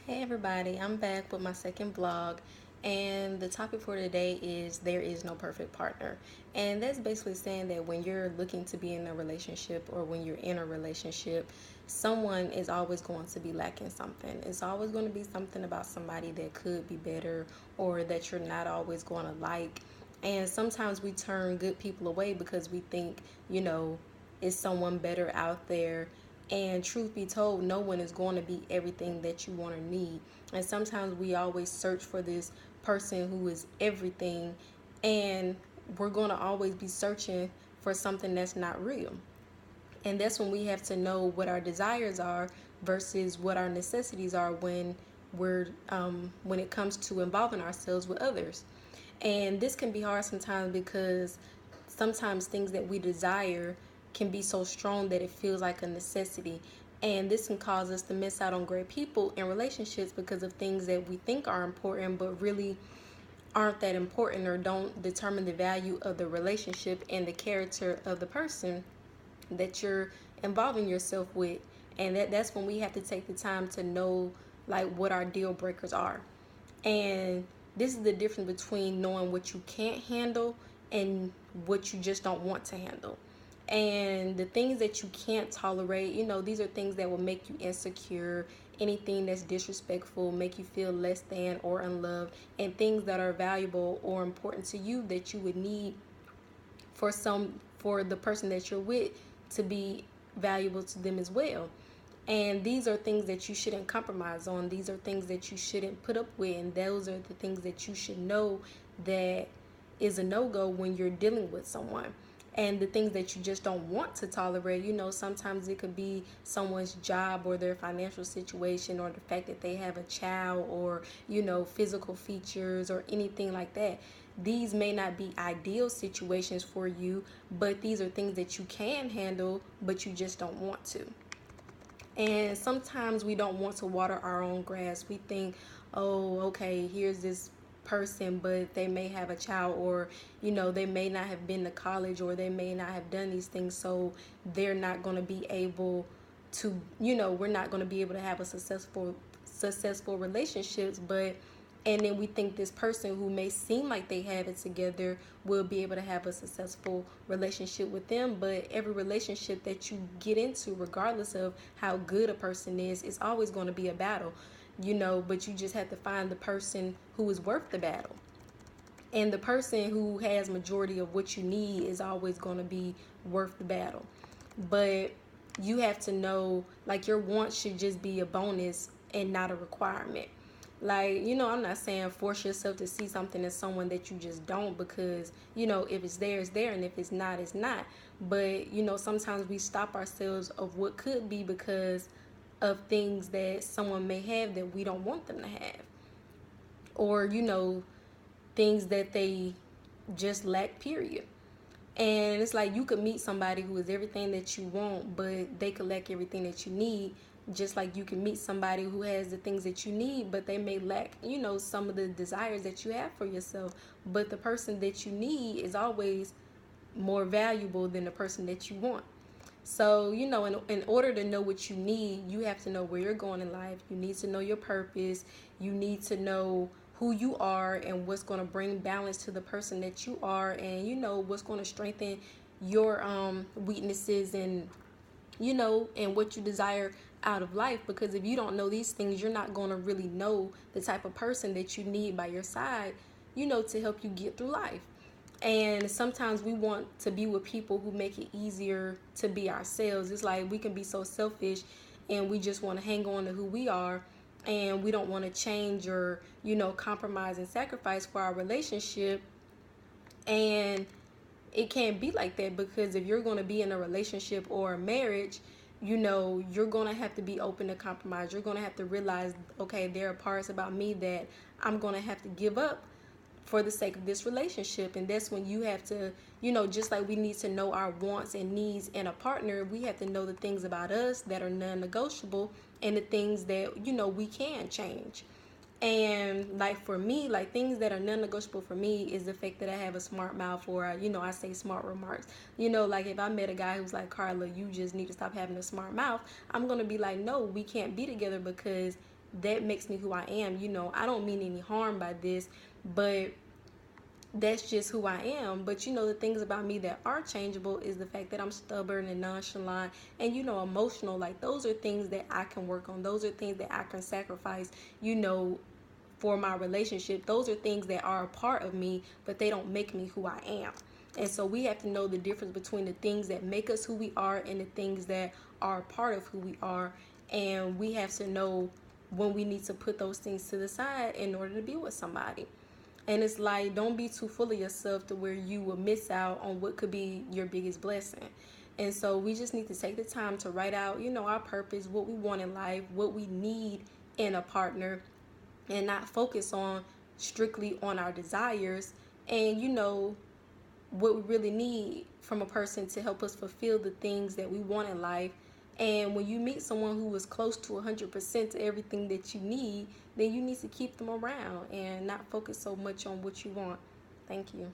Hey everybody, I'm back with my second vlog, and the topic for today is there is no perfect partner. And that's basically saying that when you're looking to be in a relationship or when you're in a relationship, someone is always going to be lacking something. It's always going to be something about somebody that could be better or that you're not always going to like. And sometimes we turn good people away because we think, is someone better out there. And truth be told, no one is going to be everything that you want or need. And sometimes we always search for this person who is everything, and we're going to always be searching for something that's not real. And that's when we have to know what our desires are versus what our necessities are when it comes to involving ourselves with others. And this can be hard sometimes because sometimes things that we desire can be so strong that it feels like a necessity. And this can cause us to miss out on great people in relationships because of things that we think are important but really aren't that important or don't determine the value of the relationship and the character of the person that you're involving yourself with. And that's when we have to take the time to know like what our deal breakers are. And this is the difference between knowing what you can't handle and what you just don't want to handle. And the things that you can't tolerate, these are things that will make you insecure. Anything that's disrespectful, make you feel less than or unloved, and things that are valuable or important to you that you would need for the person that you're with to be valuable to them as well. And these are things that you shouldn't compromise on. These are things that you shouldn't put up with. And those are the things that you should know that is a no-go when you're dealing with someone. And the things that you just don't want to tolerate, sometimes it could be someone's job or their financial situation or the fact that they have a child or, physical features or anything like that. These may not be ideal situations for you, but these are things that you can handle, but you just don't want to. And sometimes we don't want to water our own grass. We think, oh, okay, here's this person, but they may have a child, or, they may not have been to college, or they may not have done these things. So they're not going to be able to, we're not going to be able to have a successful relationships. But and then we think this person who may seem like they have it together will be able to have a successful relationship with them. But every relationship that you get into, regardless of how good a person is always going to be a battle, but you just have to find the person who is worth the battle. And the person who has majority of what you need is always going to be worth the battle. But you have to know, like, your wants should just be a bonus and not a requirement. Like, I'm not saying force yourself to see something in someone that you just don't, because, if it's there, it's there, and if it's not, it's not. But, sometimes we stop ourselves of what could be because of things that someone may have that we don't want them to have. Or, things that they just lack, period. And it's like you could meet somebody who is everything that you want, but they could lack everything that you need. Just like you can meet somebody who has the things that you need, but they may lack, some of the desires that you have for yourself. But the person that you need is always more valuable than the person that you want. So, in order to know what you need, you have to know where you're going in life. You need to know your purpose. You need to know who you are and what's going to bring balance to the person that you are, and what's going to strengthen your weaknesses, and and what you desire out of life. Because if you don't know these things, you're not going to really know the type of person that you need by your side, to help you get through life. And sometimes we want to be with people who make it easier to be ourselves. It's like we can be so selfish and we just want to hang on to who we are, and we don't want to change or, compromise and sacrifice for our relationship. And it can't be like that, because if you're going to be in a relationship or a marriage, you're going to have to be open to compromise. You're going to have to realize, okay, there are parts about me that I'm going to have to give up for the sake of this relationship. And that's when you have to, just like we need to know our wants and needs in a partner, we have to know the things about us that are non-negotiable and the things that, we can change. And like for me, like things that are non-negotiable for me is the fact that I have a smart mouth, or I say smart remarks. Like if I met a guy who's like, Carla, you just need to stop having a smart mouth, I'm gonna be like, no, we can't be together because that makes me who I am. You know, I don't mean any harm by this, but that's just who I am. But you know, the things about me that are changeable is the fact that I'm stubborn and nonchalant and, you know, emotional. Like, those are things that I can work on. Those are things that I can sacrifice, you know, for my relationship. Those are things that are a part of me, but they don't make me who I am. And so we have to know the difference between the things that make us who we are and the things that are a part of who we are. And we have to know when we need to put those things to the side in order to be with somebody. And it's like, don't be too full of yourself to where you will miss out on what could be your biggest blessing. And so we just need to take the time to write out, you know, our purpose, what we want in life, what we need in a partner, and not focus on strictly on our desires, and, you know, what we really need from a person to help us fulfill the things that we want in life. And when you meet someone who is close to 100% to everything that you need, then you need to keep them around and not focus so much on what you want. Thank you.